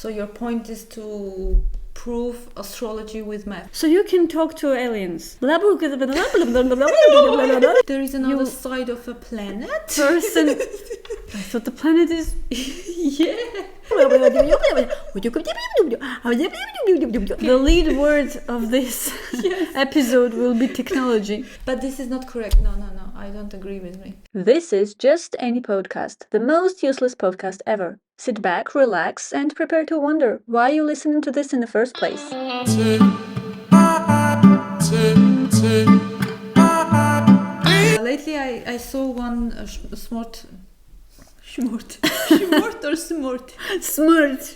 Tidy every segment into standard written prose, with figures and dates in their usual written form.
So your point is to prove astrology with math. So you can talk to aliens. There is another side of a planet. Person. I thought the planet is. Yeah. The lead word of this episode will be technology. But this is not correct. No. I don't agree with me. This is Just Any Podcast, the most useless podcast ever. Sit back, relax, and prepare to wonder why you listening to this in the first place. Lately, I saw one smart. Schmort or smort? Smart.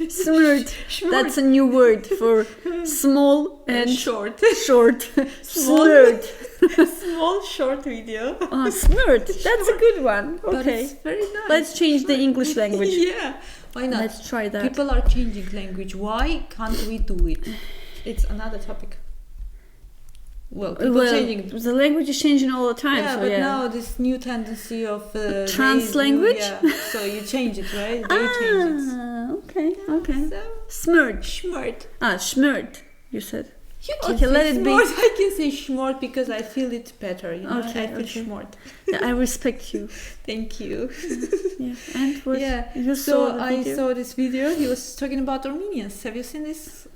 That's a new word for small and short. Small short video. Oh, smart. That's a good one. Okay. But it's very nice. Let's change the English language. Yeah. Why not? Let's try that. People are changing language. Why can't we do it? It's another topic. Well, changing. The language is changing all the time. Yeah, so but now this new tendency of trans language. So you change it, right? They change it. Okay. So, Schmort. Schmort. You said. You can say let it be. I can say schmort because I feel it better. You know? Okay, I feel schmort. Yeah, I respect you. Thank you. Yeah, and what? Yeah. You saw I saw this video. He was talking about Armenians. Have you seen this?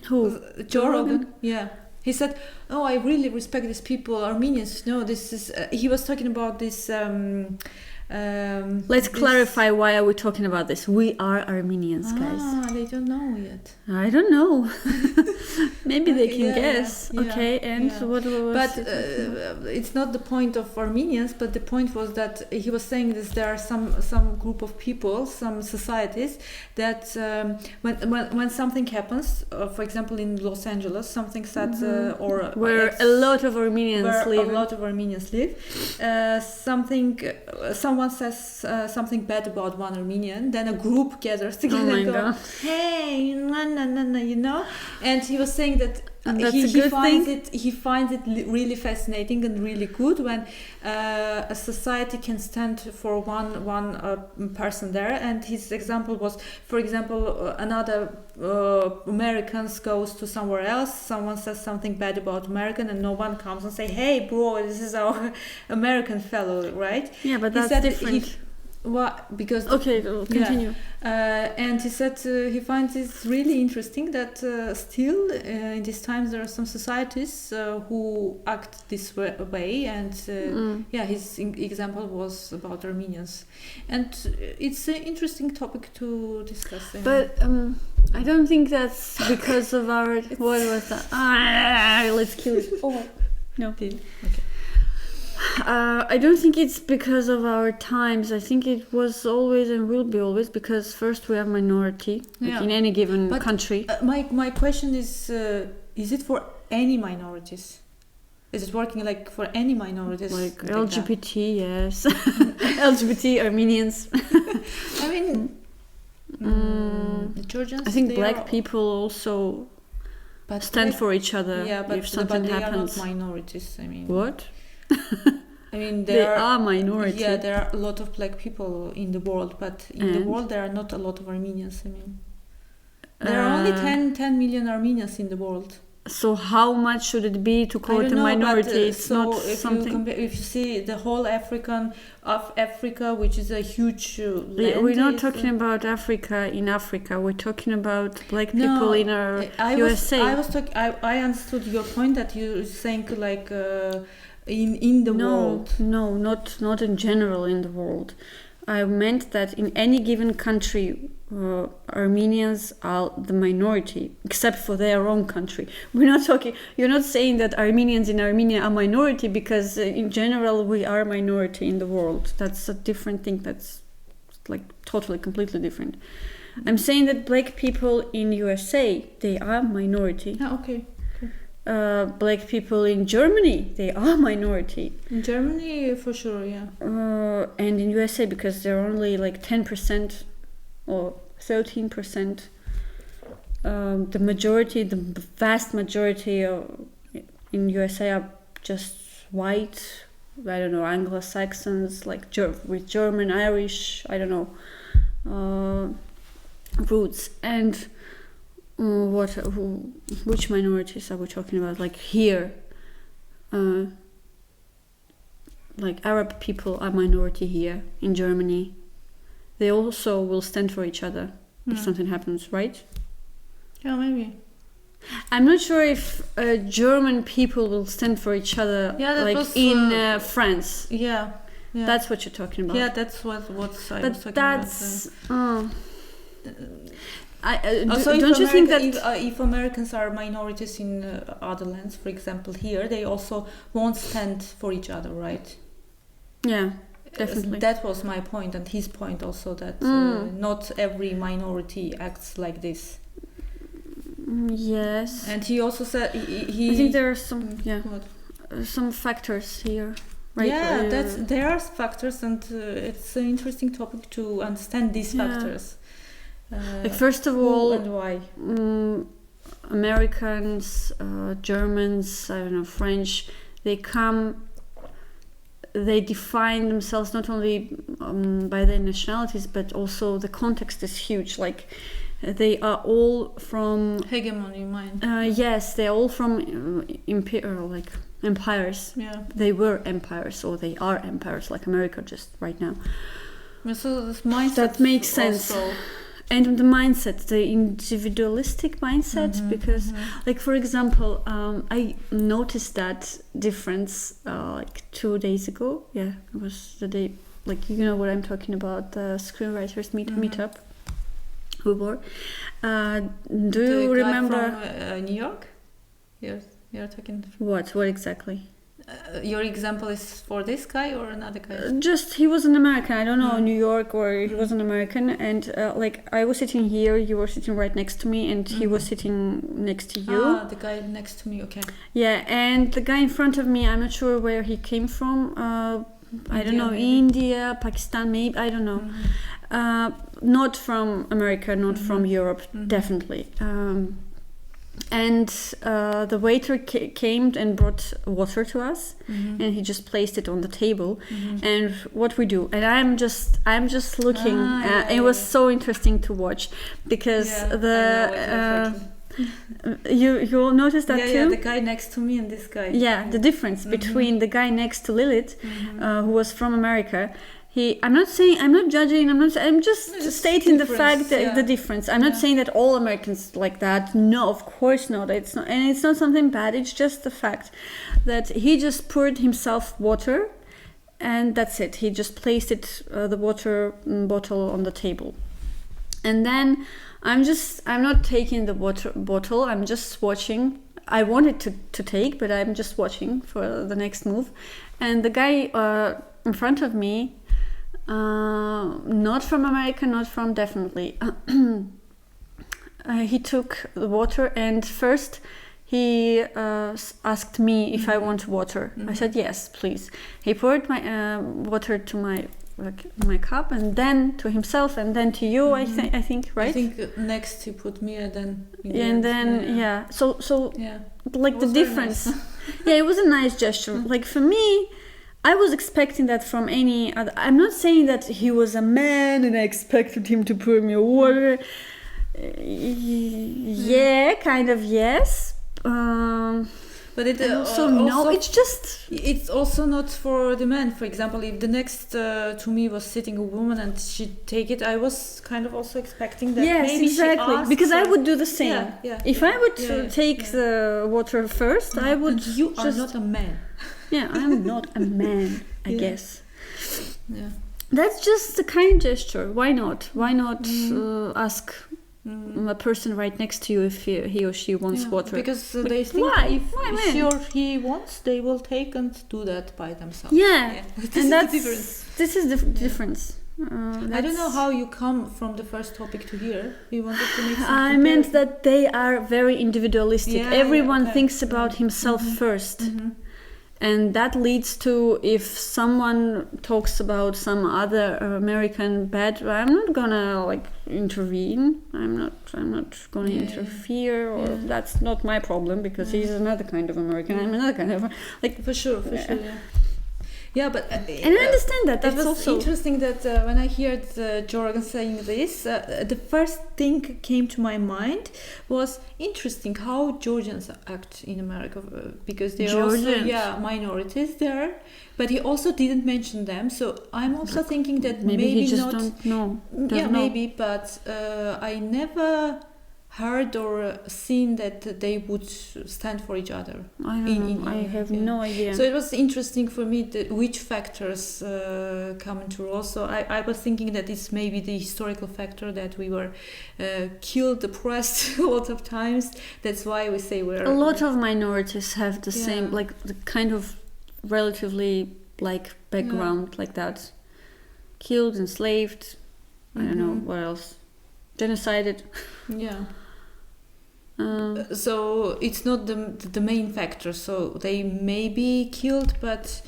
Who? Joe Rogan. Yeah. He said, "Oh, I really respect these people, Armenians. No, this is." He was talking about this. Let's clarify why are we talking about this. We are Armenians, guys. They don't know yet. I don't know. Maybe they can guess. Yeah, okay, and what was But it's not the point of Armenians, but the point was that he was saying this. There are some group of people, some societies that when something happens, for example, in Los Angeles, something that or where a lot of Armenians live. Someone says something bad about one Armenian, then a group gathers together and go, hey, no, you know? And he was saying that he finds it really fascinating and really good when a society can stand for one person there. And his example was, for example, another Americans goes to somewhere else, someone says something bad about American and no one comes and say, hey bro, this is our American fellow, right? Yeah, but that's different. Because continue. And he said he finds it really interesting that still in these times there are some societies who act this way, and his example was about Armenians, and it's an interesting topic to discuss. But I don't think that's because of our what was that? Let's kill it. Oh no. Okay. I don't think it's because of our times. I think it was always and will be always because first we are minority in any given country. My question is it for any minorities? Is it working like for any minorities? Like LGBT, yes. LGBT, Armenians. I mean, Georgians. I think black people also stand for each other if something happens. Are not minorities. I mean, what? I mean, they are minorities. Yeah, there are a lot of black people in the world, but in the world there are not a lot of Armenians. I mean, there are only 10 million Armenians in the world. So how much should it be to call it a minority? It's not something. If you see the whole Africa, which is a huge land, we're not talking about Africa in Africa. We're talking about black people in our USA. I understood your point that you're saying like in the world. No, not in general in the world. I meant that in any given country, Armenians are the minority, except for their own country. We're not talking. You're not saying that Armenians in Armenia are minority because, in general, we are minority in the world. That's a different thing. That's like totally, completely different. I'm saying that black people in USA, they are minority. Okay. Black people in Germany, they are minority. In Germany, for sure, yeah. And in USA, because they're only like 10% or 13%. The vast majority in USA are just white, I don't know, Anglo-Saxons, like with German, Irish, I don't know, roots. And Which minorities are we talking about? Like here, like Arab people are minority here in Germany. They also will stand for each other if something happens, right? Yeah, maybe. I'm not sure if German people will stand for each other, in France. Yeah. That's what you're talking about. Yeah, that's what I was talking about. But that's. Don't you think that if Americans are minorities in other lands, for example, here, they also won't stand for each other, right? Yeah, definitely. That was my point, and his point also, that not every minority acts like this. Yes. And he also said he I think there are some factors here. Right? Yeah, there are factors, and it's an interesting topic to understand these factors. Like first of all, and why? Americans, Germans, I don't know, French, they define themselves not only by their nationalities, but also the context is huge. Like they are all from hegemony mind. Yes, they're all from empires. Yeah, they were empires, or they are empires, like America just right now. So this mindset that makes sense. Also. And the mindset, the individualistic mindset, because, like, for example, I noticed that difference like 2 days ago. Yeah, it was the day, like, you know what I'm talking about, the screenwriters meetup. We were. Do you remember? From New York? You're talking. What exactly? Your example is for this guy or another guy? Just he was an American. I don't know, New York, or he was an American, and like I was sitting here, you were sitting right next to me, and he was sitting next to you. The guy next to me, okay. Yeah, and the guy in front of me, I'm not sure where he came from. I don't know, maybe. India, Pakistan, maybe, I don't know. Not from America, not from Europe, definitely. And the waiter came and brought water to us, and he just placed it on the table. And what we do, and I'm just looking. It was so interesting to watch, because you'll notice that too. Yeah, the guy next to me and this guy. Yeah, the difference between the guy next to Lilith, who was from America. I'm not judging. I'm just stating the fact that the difference. I'm not saying that all Americans like that. No, of course not. It's not, and it's not something bad. It's just the fact that he just poured himself water, and that's it. He just placed the water bottle on the table, and then I'm not taking the water bottle. I'm just watching. I wanted to take, but I'm just watching for the next move, and the guy in front of me. Not from America, not from definitely. He took the water, and first he asked me if I want water. I said yes, please. He poured my water to my cup, and then to himself, and then to you. I think right. I think next he put me, and then So like the difference. Nice. Yeah, it was a nice gesture. Like for me. I was expecting that from any other. I'm not saying that he was a man and I expected him to pour me water. Yeah, kind of, yes. But it also no. It's also not for the man. For example, if the next to me was sitting a woman and she'd take it, I was kind of also expecting that. Yes, maybe exactly. She asked because I would do the same. Yeah. If I would take the water first, I would. And you are not a man. Yeah, I'm not a man, I guess. Yeah. That's just a kind gesture. Why not? Why not ask a person right next to you if he or she wants water? Because they think if she or he wants, they will take and do that by themselves. Yeah. This is the difference. This is the difference. I don't know how you come from the first topic to here. We wanted to make some I meant that they are very individualistic. Everyone thinks about himself first. And that leads to, if someone talks about some other American bad, I'm not gonna intervene. I'm not gonna interfere, or that's not my problem, because he's another kind of American. I'm another kind of for sure. Yeah, but and I understand that. That was also interesting that when I heard Jorgen saying this, the first thing came to my mind was interesting how Georgians act in America because they're also minorities there. But he also didn't mention them, so I'm also thinking that maybe he just not. Don't know. Maybe, but I never heard or seen that they would stand for each other. I don't know. I have no idea. So it was interesting for me which factors come into role. So I was thinking that it's maybe the historical factor that we were killed, oppressed a lot of times. That's why we say we're... A lot of minorities have the same, like the kind of relatively like background like that. Killed, enslaved, I don't know, what else? Genocided. Yeah. So it's not the main factor. So they may be killed, but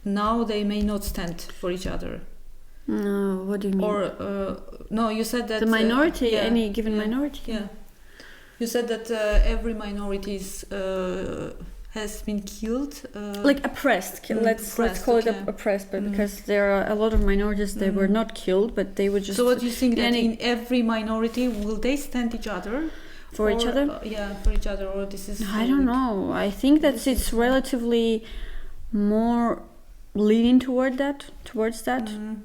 now they may not stand for each other. No, what do you mean? Or no, you said that the minority, any given minority. Yeah, you said that every minority has been killed, like oppressed. Let's call it oppressed, but because there are a lot of minorities, they were not killed, but they were just. So what do you think that in every minority will they stand each other? For each other? For each other, or this is... I don't know. I think that it's relatively more leaning towards that,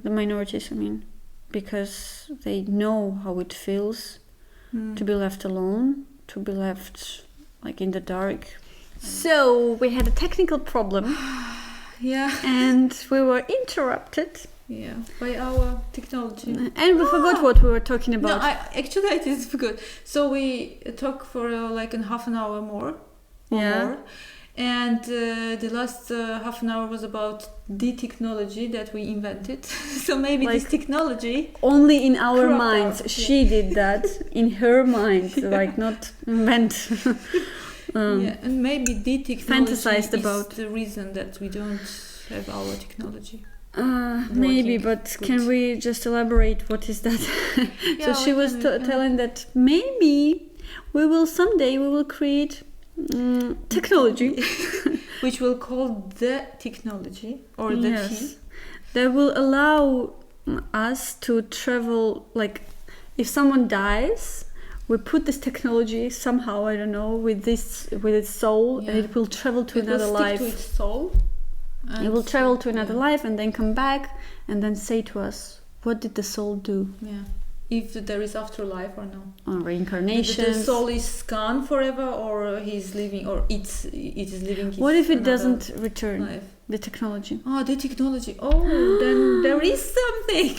the minorities, I mean, because they know how it feels to be left alone, to be left like in the dark. So we had a technical problem. And we were interrupted. Yeah, by our technology. And we forgot what we were talking about. No, I didn't forget. So we talked for like a half an hour more. More. And the last half an hour was about the technology that we invented. So maybe like, this technology... Only in our minds. She did that in her mind, like not invent. And maybe the technology fantasized about the reason that we don't have our technology. Maybe, but can we just elaborate what is that? So she was telling that maybe someday we will create technology which we'll call the technology or the key that will allow us to travel. Like if someone dies, we put this technology somehow, I don't know, with its soul, and it will travel to another life. To its soul. It will travel to another life and then come back and then say to us, what did the soul do? Yeah. If there is afterlife or no. Or reincarnation. The soul is gone forever, or he's living, or it is living. What if it doesn't return? Life. The technology. Oh, the technology. Oh, then there is something.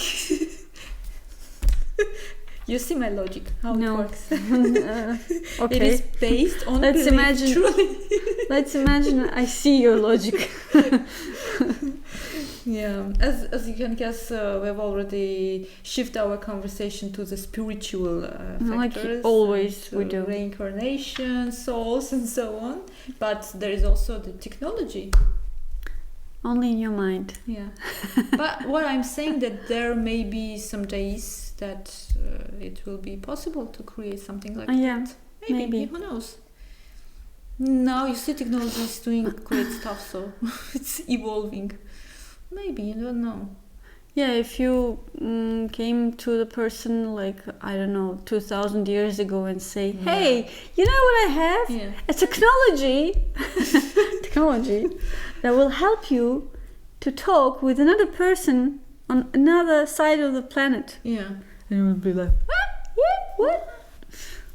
You see my logic, how it works. Okay. It is based on Let's imagine I see your logic. Yeah, as you can guess, we have already shifted our conversation to the spiritual factors. Like always we do. Reincarnation, souls, and so on. But there is also the technology. Only in your mind. Yeah. But what I'm saying that there may be some days that it will be possible to create something like that. Maybe. Who knows? Now you see technology is doing great stuff, so it's evolving. Maybe, you don't know. Yeah, if you came to the person like, I don't know, 2,000 years ago and say, hey, you know what I have? Yeah. A technology that will help you to talk with another person on another side of the planet. Yeah. And you would be like, what?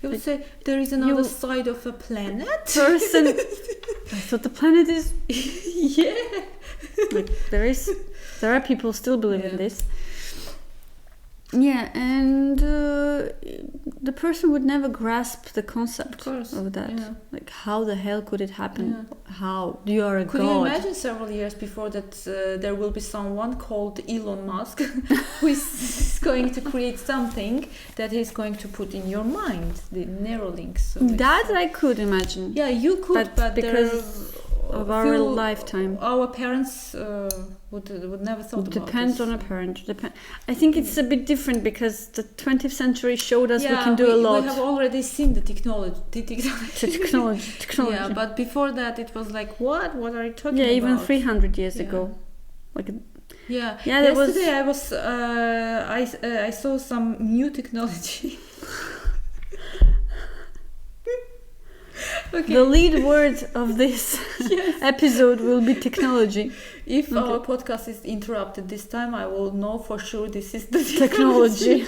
You would say, there is another side of a planet? Person. I thought the planet is... Yeah. Like, there are people still believe in this. Yeah, and the person would never grasp the concept of that. Yeah. Like, how the hell could it happen? Yeah. How? You are a god. Could you imagine several years before that there will be someone called Elon Musk who is going to create something that he's going to put in your mind, the Neuralinks. So that I could imagine. Yeah, you could, but because of our lifetime, our parents would never thought about it. Depends on a parent. I think it's a bit different because the 20th century showed us we can do a lot. We have already seen the technology. Technology. Yeah, but before that it was like, what are you talking about? Yeah, even 300 years ago. Like, yeah. there was. Yesterday I saw some new technology. Okay. The lead word of this episode will be technology. If our podcast is interrupted this time, I will know for sure this is the technology.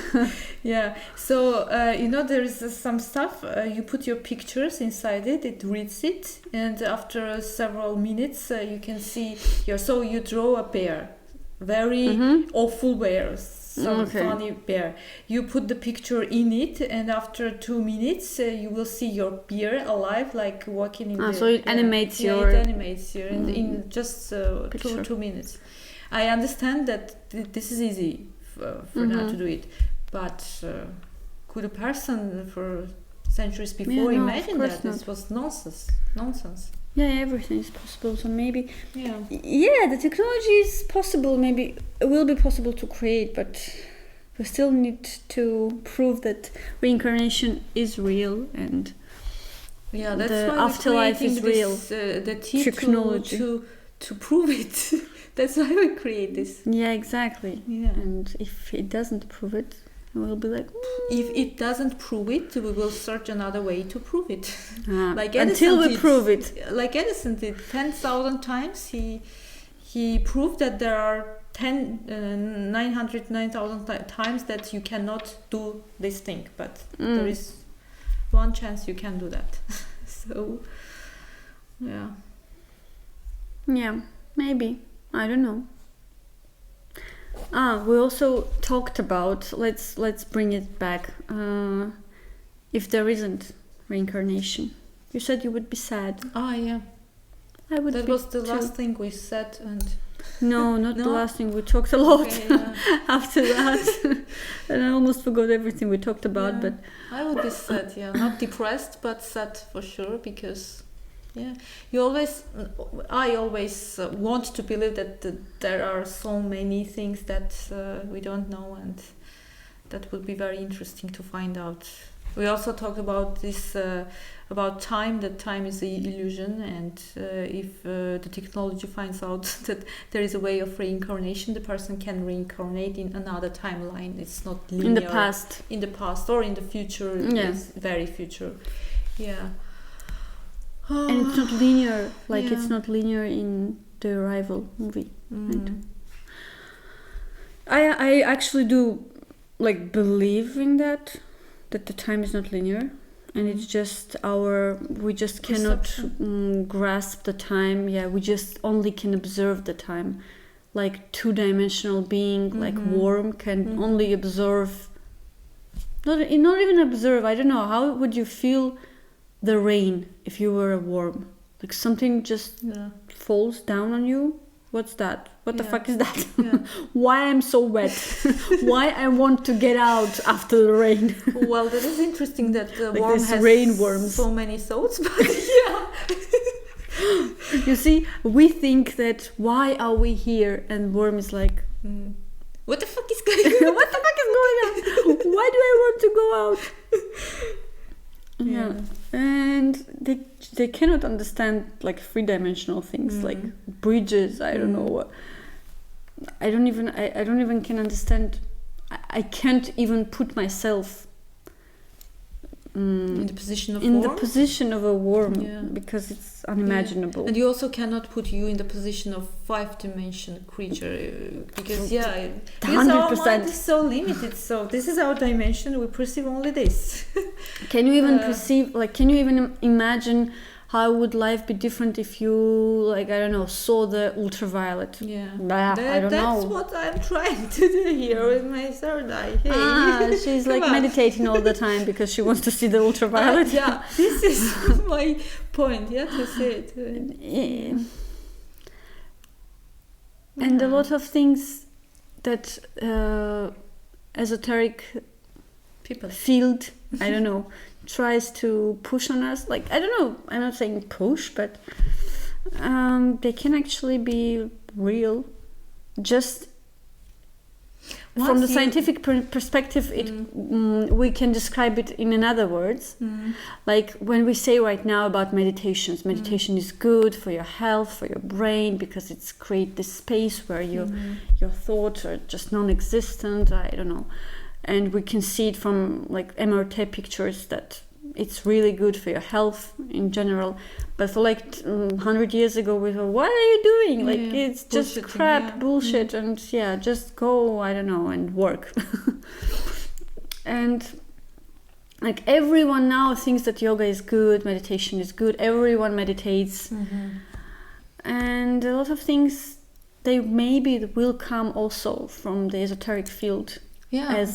Yeah. So there is some stuff. You put your pictures inside it. It reads it, and after several minutes, you can see So you draw a bear, very awful bear, some funny bear. You put the picture in it, and after 2 minutes, you will see your bear alive, like walking in the. So it animates your. Yeah, it animates you in just 2 minutes. I understand that this is easy for now to do it, but could a person for centuries before imagine that? This was nonsense. Yeah, everything is possible. So maybe, the technology is possible. Maybe it will be possible to create, but we still need to prove that reincarnation is real and that's the why afterlife is real. The technology to prove it. That's why we create this. Yeah, exactly. Yeah. And if it doesn't prove it, we'll be like, if it doesn't prove it, we will search another way to prove it. Like until we prove it. Like Edison did 10,000 times. He proved that there are 909,000 times that you cannot do this thing, but there is one chance you can do that. So, yeah. Yeah, maybe. I don't know. We also talked about, let's bring it back, if there isn't reincarnation. You said you would be sad. Yeah. I would. That was the last thing we said, and no, not the last thing. We talked a lot after that, and I almost forgot everything we talked about. But I would be sad. Yeah, not depressed, but sad for sure, because. Yeah, I always want to believe that there are so many things that we don't know, and that would be very interesting to find out. We also talked about this, about time, that time is an illusion, and if the technology finds out that there is a way of reincarnation, the person can reincarnate in another timeline. It's not linear. In the past or in the future, it's very future. Yeah. And it's not linear, it's not linear in the Arrival movie. Right? I actually do believe in that the time is not linear, and it's just we just cannot grasp the time. Yeah, we just only can observe the time, like two-dimensional being, like worm can only observe. Not even observe. I don't know, how would you feel the rain if you were a worm? Like something just falls down on you. What's that? What the fuck is that? Why I'm so wet? Why I want to get out after the rain? Well, that is interesting that the worm has rainworms. So many thoughts, but You see, we think that why are we here, and worm is like, what the fuck is going on? What the fuck is going on? Why do I want to go out? Yeah, and they cannot understand three-dimensional things like bridges. I don't know. I don't even can understand. I can't even put myself in the position of a worm because it's unimaginable. And you also cannot put you in the position of 5-dimensional creature because 100%. Our mind is so limited. So this is our dimension. We perceive only this. Can you even perceive? Can you even imagine how would life be different if you saw the ultraviolet? Yeah, I don't know. That's what I'm trying to do here with my third eye. Hey. She's meditating all the time because she wants to see the ultraviolet. This is my point. To see it. And a lot of things that esoteric people field, I don't know, tries to push on us. I don't know, I'm not saying push, but they can actually be real. Just from the scientific perspective, we can describe it in other words. Like when we say right now about meditations, meditation is good for your health, for your brain, because it's create this space where your thoughts are just non-existent. I don't know, and we can see it from like MRT pictures that it's really good for your health in general. But for like 100 years ago, we thought, what are you doing? Like it's just crap, bullshit, and just go, I don't know, and work. And like everyone now thinks that yoga is good, meditation is good. Everyone meditates, and a lot of things they maybe will come also from the esoteric field. The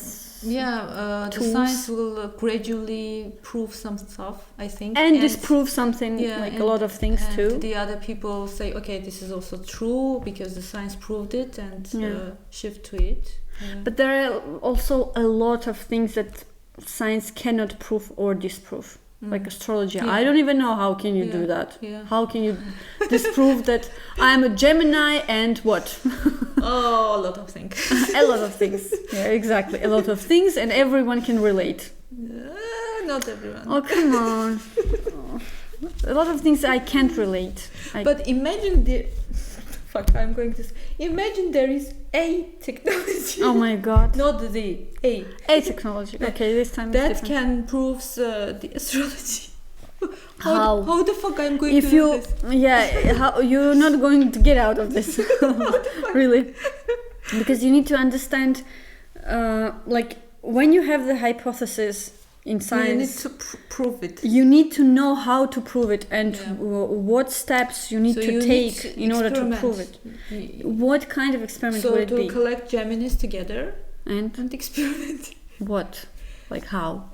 science will gradually prove some stuff, I think, and disprove something, like a lot of things too. The other people say, okay, this is also true because the science proved it, and shift to it. But there are also a lot of things that science cannot prove or disprove, like astrology. I don't even know how can you do that. How can you disprove that I'm a Gemini and what? Oh, a lot of things. A lot of things. Yeah, exactly. A lot of things, and everyone can relate. Not everyone. Oh, come on. A lot of things I can't relate. But imagine imagine there is a technology. Oh my God. Not the a technology. Okay, this time that it's can prove the astrology. How? How the fuck I'm going to do this? Yeah, how you're not going to get out of this. Really. Because you need to understand, like when you have the hypothesis in science, you need to prove it. You need to know how to prove it and what steps you need to take in order to prove it. What kind of experiment would it be? So to collect Geminis together and experiment. What? Like how?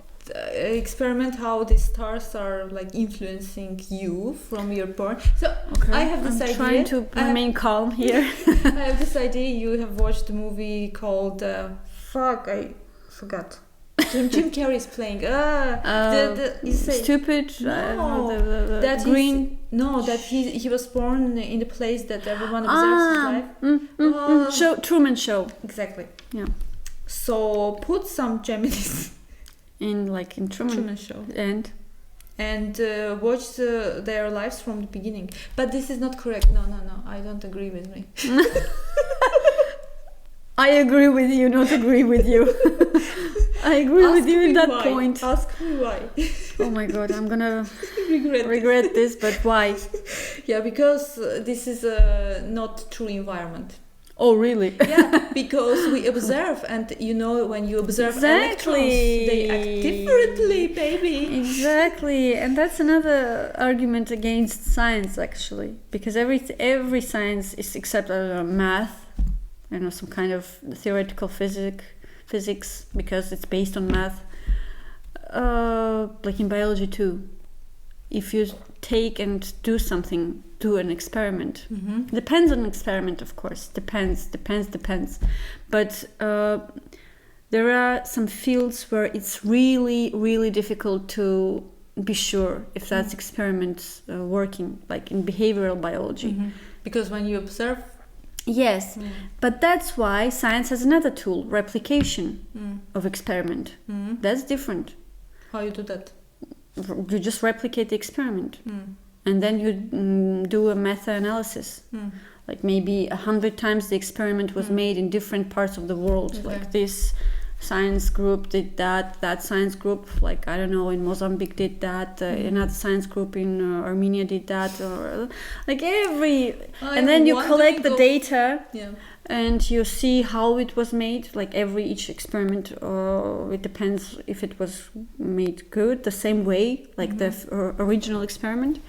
Experiment how the stars are like influencing you from your birth. So I have this idea. I'm trying to remain calm here. I have this idea. You have watched a movie called I forgot. Jim Carrey is playing. You say stupid. No, that green. That he was born in the place that everyone observes his life. Truman Show. Exactly. Yeah. So put some Geminis in Truman Show and watch their lives from the beginning. But this is not correct. No, I don't agree with me. I agree with you, not agree with you. I agree with you in that point. Ask me why. Oh my God, I'm gonna regret this, but why? Yeah, because this is not true environment. Oh, really? Yeah, because we observe, and when you observe electrons, they act differently, baby. Exactly, and that's another argument against science, actually, because every science is except math, some kind of theoretical physics, because it's based on math. Like in biology too, if you take and do an experiment. Depends on experiment, of course. Depends. But there are some fields where it's really, really difficult to be sure if that's experiment working, like in behavioral biology. Because when you observe. Yes, but that's why science has another tool, replication of experiment. That's different. How you do that? You just replicate the experiment. And then you do a meta-analysis. Like maybe 100 times the experiment was made in different parts of the world. Okay. Like this science group did that science group, like, I don't know, in Mozambique did that, another science group in Armenia did that, or like and then you collect the data and you see how it was made, like each experiment, it depends if it was made good, the same way, like the original experiment.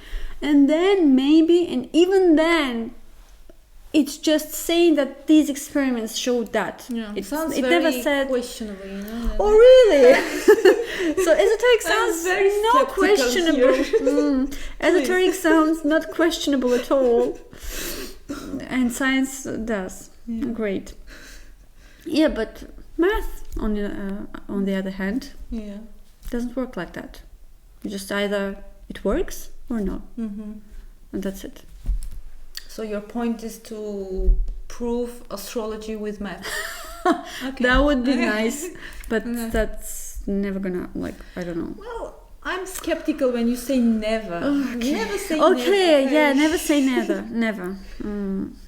And then maybe, and even then, it's just saying that these experiments showed that. Yeah, it sounds very never said questionable, Oh, really? So esoteric sounds very not questionable. Esoteric sounds not questionable at all, and science does. Great. Yeah, but math, on the other hand, doesn't work like that. You just either it works or not, and that's it. So your point is to prove astrology with math. Okay. That would be nice, but that's never gonna, like, I don't know. Well, I'm skeptical when you say never. Okay. Never say Okay, never. yeah, never say never. Never.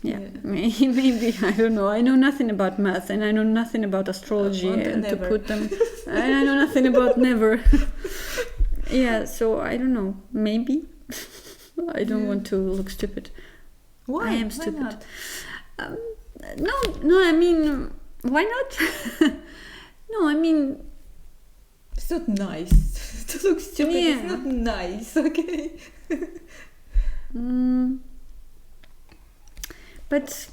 Yeah. Maybe, I don't know. I know nothing about math and I know nothing about astrology and to put them. And I know nothing about never. Yeah, so I don't know. Maybe. I don't want to look stupid. Why? I am Why stupid. not? No, I mean, why not? No, I mean, it's not nice to look stupid. Yeah. It's not nice, okay? But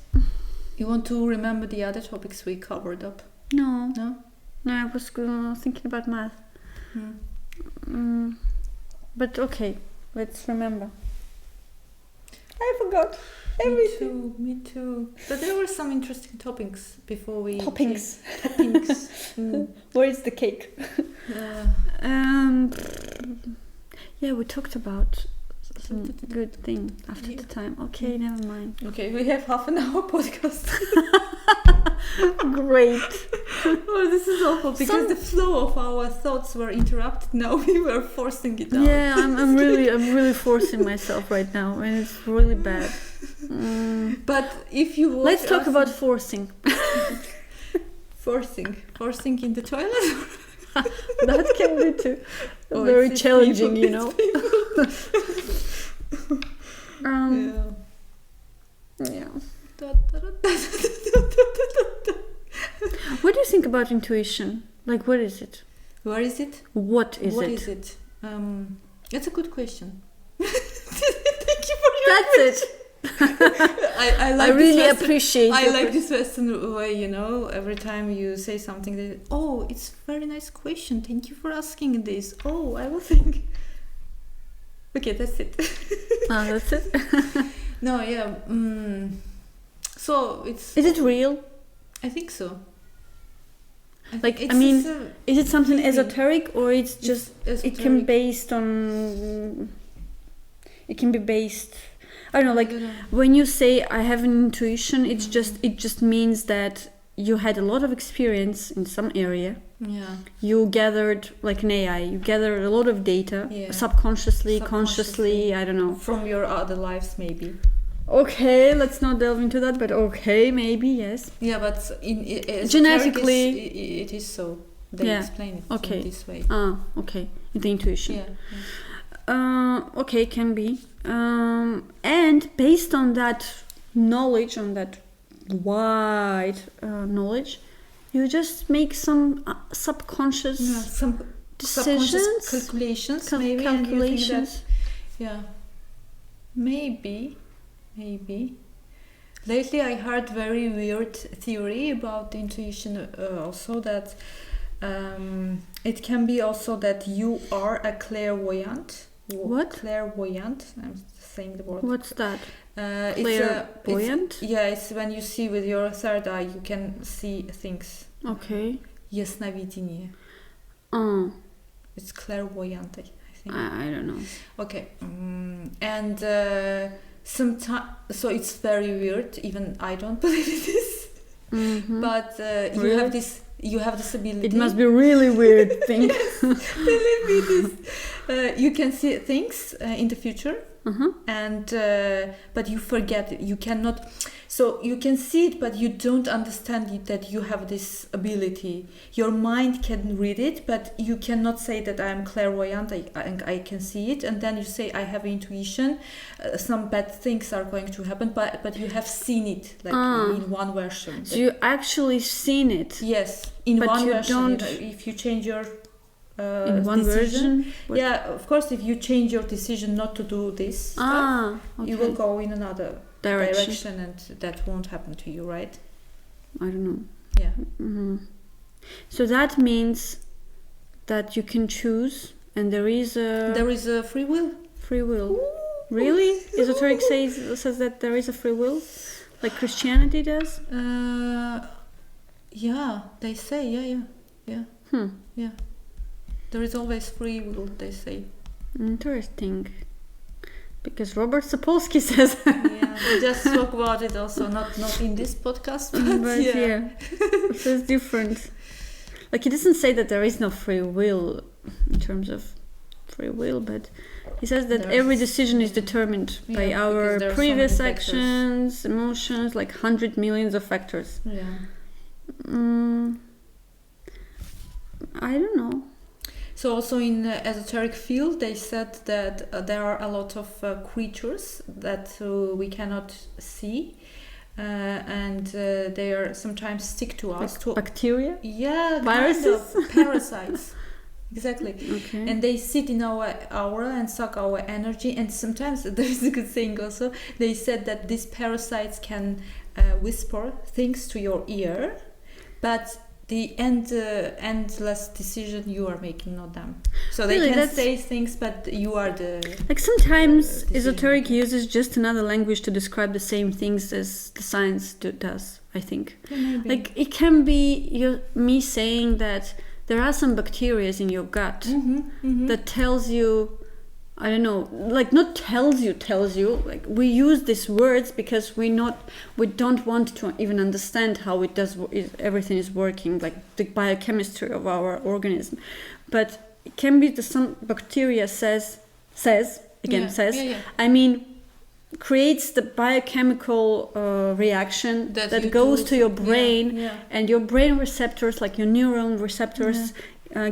You want to remember the other topics we covered up? no, No? I was thinking about math. But okay, let's remember. I forgot everything. Me too. But there were some interesting topics before we... Toppings. Toppings. Where is the cake? Yeah, we talked about some good thing after the time. Okay, never mind. Okay, we have half an hour podcast. Great. Oh, this is awful because the flow of our thoughts were interrupted. Now we were forcing it out. Yeah, I'm really forcing myself right now, and it's really bad. But if you watch Let's talk about forcing. forcing in the toilet. That can be too Oh, very it's challenging, painful, you know. Yeah. What do you think about intuition? Like, what is it? Where is it? What is What it? is it? That's a good question. Thank you for your That's it. I like I really this appreciate I your like this Western way, you know, every time you say something that, oh, it's a very nice question. Thank you for asking this. Oh, I will think. Okay, that's it. That's it. No, yeah. So it's... Is it real? I think so. Like, It's I mean, just a is it something feeling. esoteric, or it's just it can be based on? It can be based. I don't know. Like, when you say I have an intuition, it just means that you had a lot of experience in some area. Yeah. You gathered, like an AI, you gathered a lot of data, subconsciously, consciously, I don't know. From your other lives, maybe. Okay, let's not delve into that, but okay, maybe, yes. Yeah, but genetically, it is so. They explain it in this way. Okay, the intuition. Yeah. Okay, can be. And based on that knowledge, on that wide knowledge, you just make some subconscious some decisions, calculations, maybe. Calculations. Yeah. Maybe. Lately, I heard very weird theory about intuition. Also, that it can be also that you are a clairvoyant. What? Clairvoyant. I'm saying the word. What's that? Clairvoyant? It's when you see with your third eye, you can see things. Okay. Ясновидение. It's clairvoyant, I think. I don't know. Okay. And sometimes, so it's very weird. Even I don't believe in this. Mm-hmm. But really? you have this ability. It must be a really weird thing. Believe me, this. You can see things in the future, and but you forget it. You cannot. So you can see it, but you don't understand it, that you have this ability. Your mind can read it, but you cannot say that I am clairvoyant. I can see it, and then you say I have intuition. Some bad things are going to happen, but you have seen it, like in one version. So you actually seen it. Yes, in but one you version. Don't... If you change your in one decision, version. Yeah, of course. If you change your decision not to do this stuff, okay. you will go in another direction, and that won't happen to you, right? I don't know. Yeah. Mm-hmm. So that means that you can choose, and there is a free will. Free will. Ooh. Really? Esoteric says that there is a free will, like Christianity does. Yeah, they say. Yeah. Yeah. There is always free will, they say. Interesting. Because Robert Sapolsky says. Yeah, we just talk about it also, not in this podcast, but yeah. So it's different. Like, he doesn't say that there is no free will in terms of free will, but he says that every decision is determined by our previous actions, emotions, like 100 millions of factors. Yeah. I don't know. So also in the esoteric field, they said that there are a lot of creatures that we cannot see, and they are sometimes stick to us. Like bacteria? Yeah, viruses, kind of parasites. Exactly. Okay. And they sit in our aura and suck our energy. And sometimes there is a good thing also. They said that these parasites can whisper things to your ear, but the endless decision you are making, not them. So they can say things, but you are the... Like sometimes esoteric uses just another language to describe the same things as the science does, I think. Yeah, maybe. Like it can be me saying that there are some bacteria in your gut that tells you, I don't know, like not tells you, like we use these words because we don't want to even understand how everything is working, like the biochemistry of our organism. But it can be that some bacteria says, I mean, creates the biochemical reaction that goes to your brain, and your brain receptors, like your neuron receptors,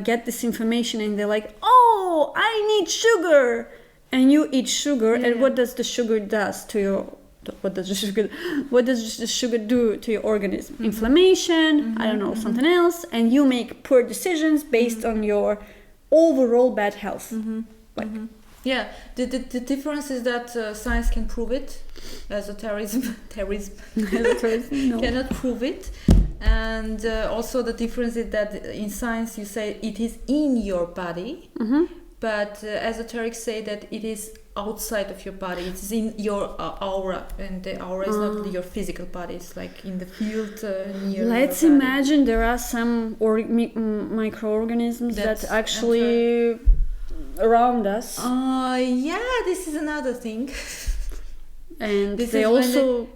get this information, and they're like, oh, I need sugar, and you eat sugar, and what does the sugar do to your organism? Inflammation, I don't know, something else, and you make poor decisions based on your overall bad health. Yeah, the difference is that science can prove it. Esotericism no. cannot prove it. And also the difference is that in science you say it is in your body, but esoterics say that it is outside of your body. It's in your aura, and the aura is not your physical body. It's like in the field near. Let's imagine there are some microorganisms that actually around us. Yeah, this is another thing. And this they also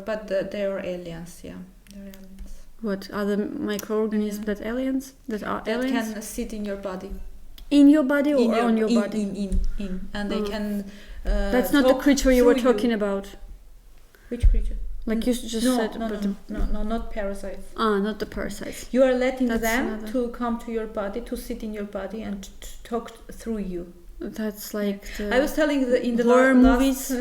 but they are aliens. Yeah, they're aliens. What other microorganisms that are aliens? That can sit in your body. In your body or on your body? In, and they can. That's not the creature you were talking about. Which creature? Like you just said. No, not parasites. Not the parasites. You are letting them to come to your body, to sit in your body, and to talk through you. That's like I was telling in the movies.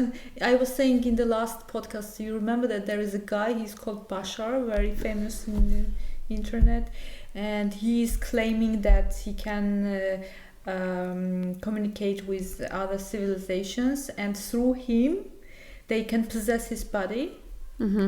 I was saying in the last podcast, you remember that there is a guy, he's called Bashar, very famous in the internet, and he is claiming that he can communicate with other civilizations, and through him they can possess his body,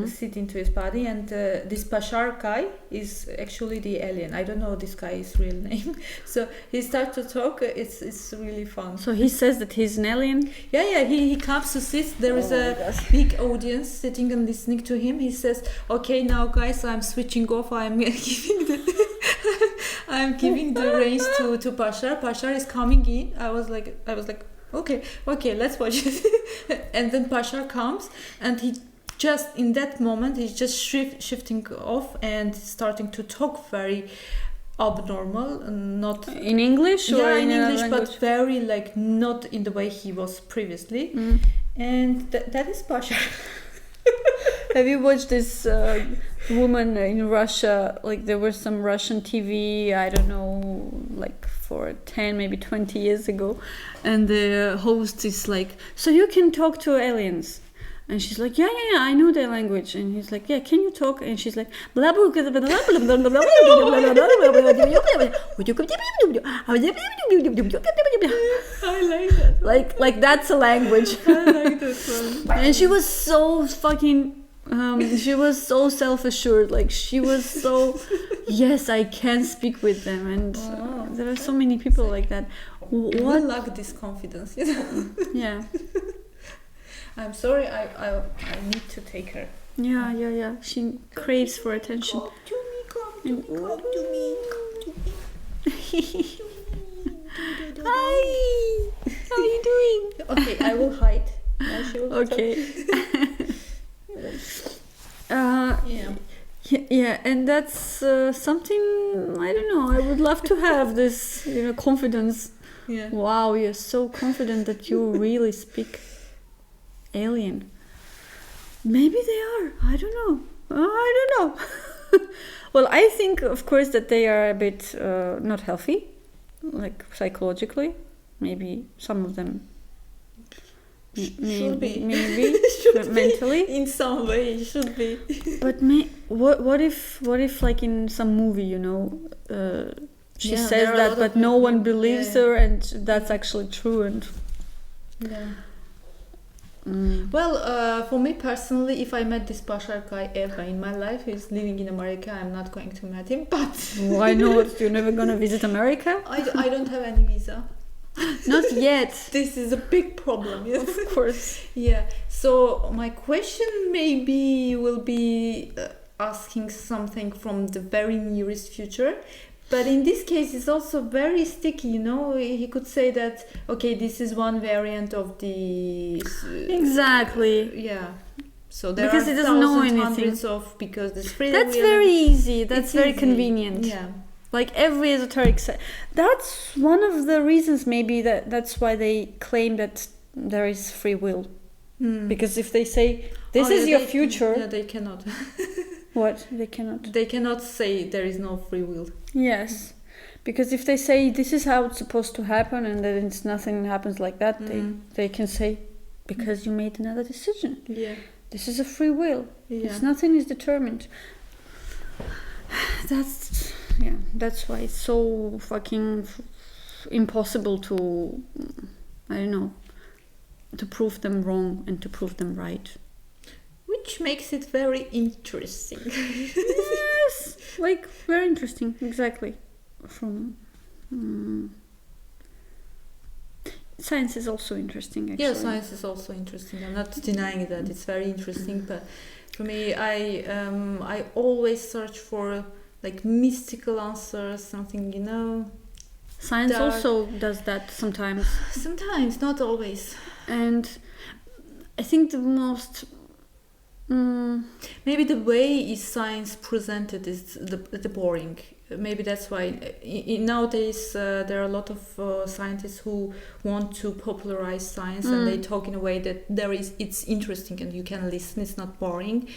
sit into his body, and this Bashar guy is actually the alien. I don't know this guy's real name. So he starts to talk. It's really fun. So he says that he's an alien? Yeah, he comes to sit. There is a big audience sitting and listening to him. He says, okay, now guys, I'm switching off. I'm giving the reins to Bashar. Bashar is coming in. I was like, okay, let's watch it. And then Bashar comes, and he just in that moment he's just shifting off and starting to talk very abnormal, not in English or in English language? But very like not in the way he was previously. And that is Bashar. Have you watched this woman in Russia? Like there was some Russian TV, I don't know, like for 10 maybe 20 years ago, and the host is like, so you can talk to aliens. And she's like, yeah, I know their language. And he's like, yeah, can you talk? And she's like, blah, blah, blah, blah, blah, blah, blah, blah, blah. I like that. Like that's a language. I like that one. And she was so fucking, she was so self-assured. Like she was so, yes, I can speak with them. And there are so many people like that. What lack this confidence? Yeah. I'm sorry, I need to take her. Yeah. She craves for attention. Come to me. Hi! How are you Okay, I will hide. Now she will Okay. Yeah. And that's something, I don't know, I would love to have this, confidence. Yeah. Wow, you're so confident that you really speak alien. Maybe they are. I don't know. Well, I think, of course, that they are a bit not healthy, like psychologically. Maybe some of them. Should be. Maybe Should mentally. Be. In some way, should be. But what if like in some movie, she says that, but no one believes her, and that's actually true. And well, for me personally, if I met this Bashar guy ever in my life, who's living in America, I'm not going to meet him. But why not? You're never gonna visit America? I don't have any visa. Not yet. This is a big problem. Yes. Of course. Yeah. So my question maybe will be asking something from the very nearest future. But in this case, it's also very sticky, He could say that, okay, this is one variant of the... Exactly. Yeah. So there because are it doesn't know anything. Hundreds of, because this free That's very easy. That's very easy. Convenient. Yeah. Like every esoteric that's one of the reasons maybe that's why they claim that there is free will. Because if they say this is your future, they cannot. What? They cannot. They cannot say there is no free will. Yes, because if they say this is how it's supposed to happen and then nothing happens like that, they can say because you made another decision. Yeah. This is a free will. Yeah. Nothing is determined. That's why it's so fucking impossible to, I don't know, to prove them wrong and to prove them right. Which makes it very interesting. Yes, like very interesting, exactly. Science is also interesting, actually. Yeah, science is also interesting. I'm not denying that. It's very interesting, but for me, I always search for like mystical answers, something, Science dark. also does that sometimes. Sometimes, not always. And I think the most... maybe the way is science presented is the boring. Maybe that's why nowadays there are a lot of scientists who want to popularize science and they talk in a way that it's interesting and you can listen, it's not boring.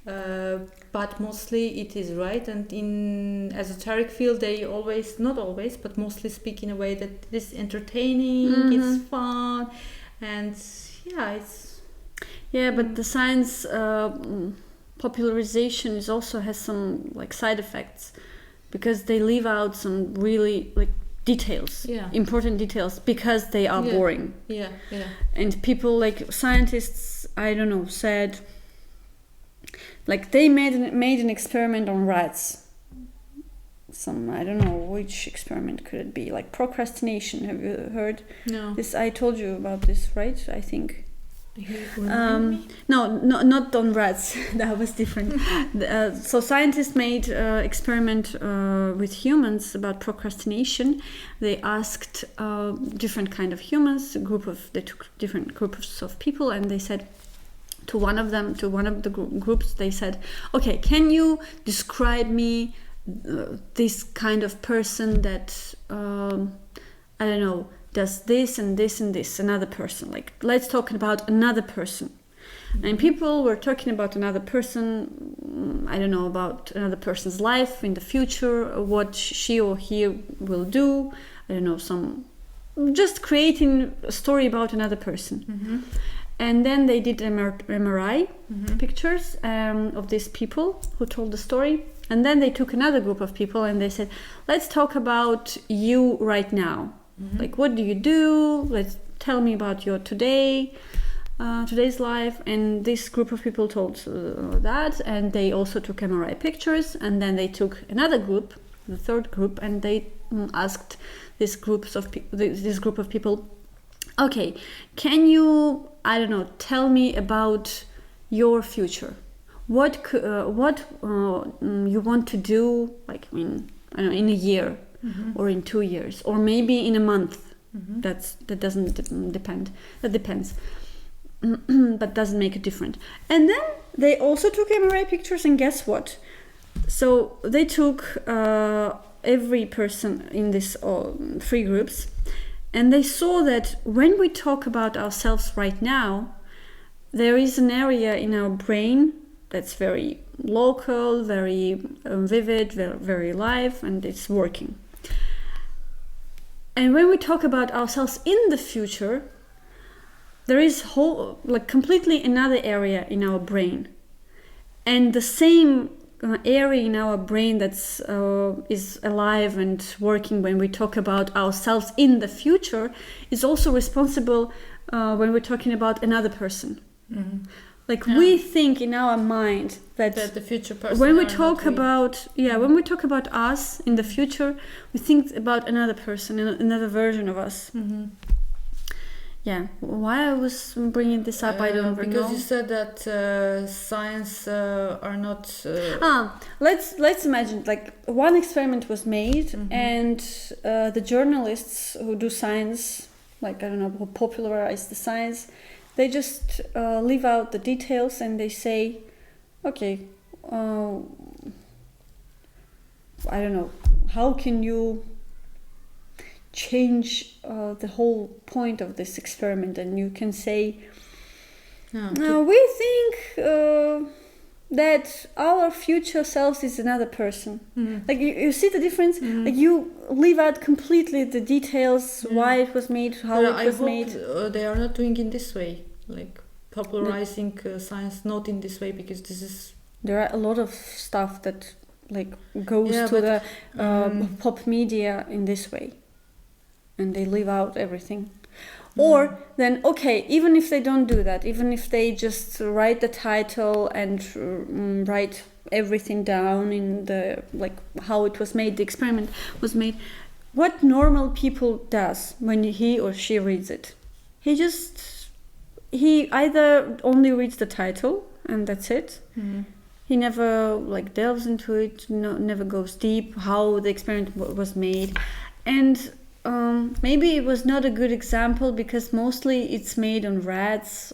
But mostly it is right, and in esoteric field they always, not always, but mostly speak in a way that it's entertaining, it's fun, and but the science popularization has some like side effects, because they leave out some really like details, important details, because they are boring. And people like scientists, I don't know, said like they made an experiment on rats. I don't know which experiment could it be, like procrastination. Have you heard? No. This, I told you about this, right? I think. No, not on rats. That was different. So scientists made experiment with humans about procrastination. They asked different kind of humans. They took different groups of people, and they said to one of the groups, they said, "Okay, can you describe me this kind of person that I don't know, does this and this and this, another person, like let's talk about another person." And people were talking about another person, I don't know, about another person's life in the future, what she or he will do, I don't know, just creating a story about another person. And then they did MRI pictures of these people who told the story. And then they took another group of people and they said, let's talk about you right now. Like, what do you do? Let's tell me about your today's life. And this group of people told that, and they also took MRI pictures. And then they took another group, the third group, and they asked this group of people, okay, can you, I don't know, tell me about your future? What you want to do, like in a year, or in 2 years, or maybe in a month, That doesn't depend. That depends. But doesn't make it different. And then they also took MRI pictures, and guess what? So they took every person in these 3 groups, and they saw that when we talk about ourselves right now, there is an area in our brain that's very local, very vivid, very, very alive, and it's working. And when we talk about ourselves in the future, there is completely another area in our brain, and the same area in our brain that's is alive and working when we talk about ourselves in the future is also responsible when we're talking about another person. We think in our mind that the future person. When we talk about when we talk about us in the future, we think about another person, another version of us. Yeah, why I was bringing this up, I don't know. Because you said that science are not. Let's imagine one experiment was made, and the journalists who do science, who popularize the science, they just leave out the details and they say, okay, I don't know, how can you change the whole point of this experiment? And you can say, we think that our future selves is another person. You see the difference? You leave out completely the details, why it was made, how it was made. They are not doing in this way, popularizing science not in this way, because this is... There are a lot of stuff that goes to the pop media in this way. And they leave out everything. Or then, okay, even if they don't do that, even if they just write the title and write everything down in the how it was made, the experiment was made, what normal people does when he or she reads it? He either only reads the title and that's it. He never delves into it, never goes deep how the experiment was made. And maybe it was not a good example because mostly it's made on rats,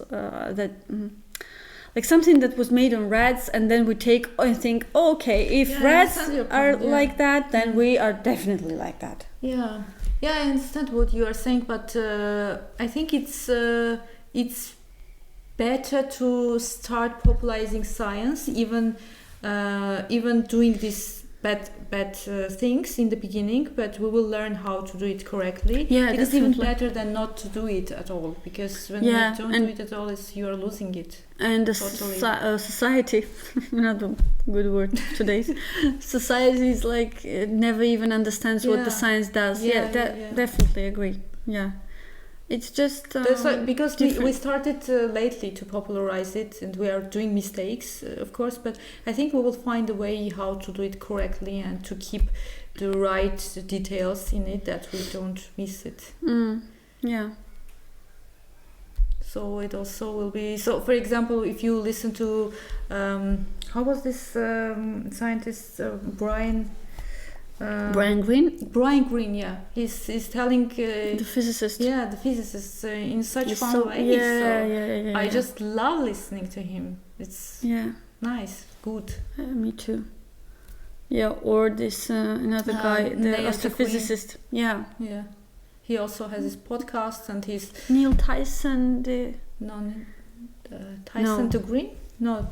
something that was made on rats, and then we take and think, okay, if rats are like that, then we are definitely like that. Yeah, I understand what you are saying, but I think it's better to start popularizing science, even doing these bad things in the beginning, but we will learn how to do it correctly. Yeah, it is even better than not to do it at all, because when you don't do it at all, you are losing it. And the society, not a good word today, society is never even understands what the science does. Definitely agree. Yeah. It's just because we started lately to popularize it, and we are doing mistakes, of course, but I think we will find a way how to do it correctly and to keep the right details in it, that we don't miss it. Yeah. So it also will be... So, for example, if you listen to... how was this scientist, Brian Greene? Brian Greene, yeah. He's telling... the physicist. Yeah, the physicist in such fun way. Yeah. I just love listening to him. It's nice, good. Me too. Yeah, or this another guy, the astrophysicist. Yeah. He also has his podcast, and he's... Neil Tyson, Tyson to Green? No.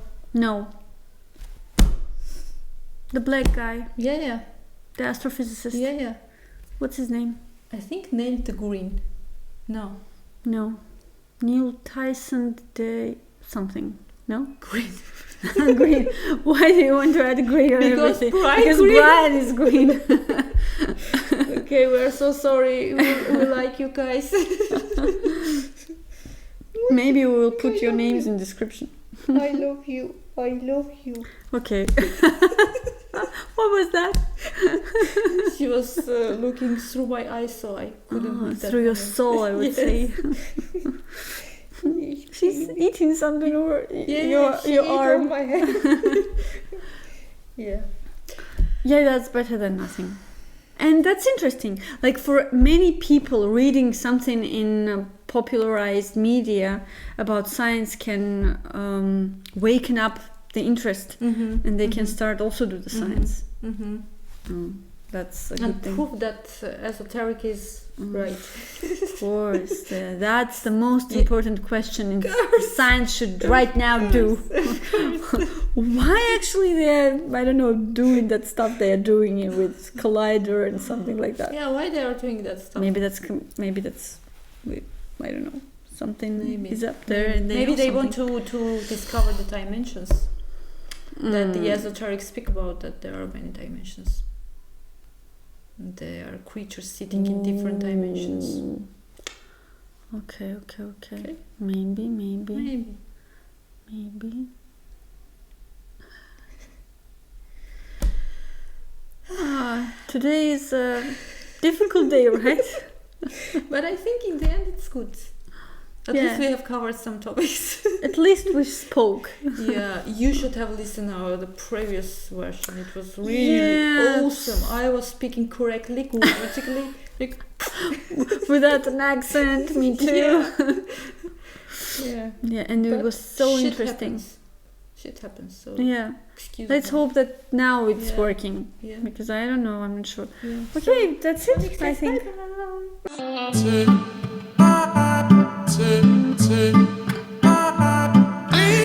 The black guy. Yeah. The astrophysicist. Yeah. What's his name? I think Neil the Green. No. Neil Tyson the something. No? Green. Green. Why do you want to add green on everything? Because Brian is green. Okay, we're so sorry. We like you guys. Maybe we will put your names in description. I love you. Okay. What was that? She was looking through my eyes, so I couldn't read that. Through your soul, I would say. She's eating something over your arm. My head. Yeah. Yeah, that's better than nothing. And that's interesting. Like for many people, reading something in popularized media about science can waken up the interest, and they can start also do the science. That's a good thing. Prove that esoteric is right. Of course, that's the most important question in science should right now do. Why actually they're, I don't know, doing that stuff they are doing it with Collider and something like that. Yeah, why they are doing that stuff? Maybe that's I don't know, something is up there. And maybe they want to discover the dimensions that the esoteric speak about, that there are many dimensions. There are creatures sitting in different dimensions. Okay. Maybe. Today is a difficult day, right? But I think in the end it's good. At least we have covered some topics. At least we spoke. Yeah, you should have listened to the previous version. It was really awesome. I was speaking correctly, grammatically. Without an accent, me too. Yeah, and it was so interesting. Shit happens. So let's hope that now it's working. Yeah. Because I don't know, I'm not sure. Yeah. Okay, that's it, I think.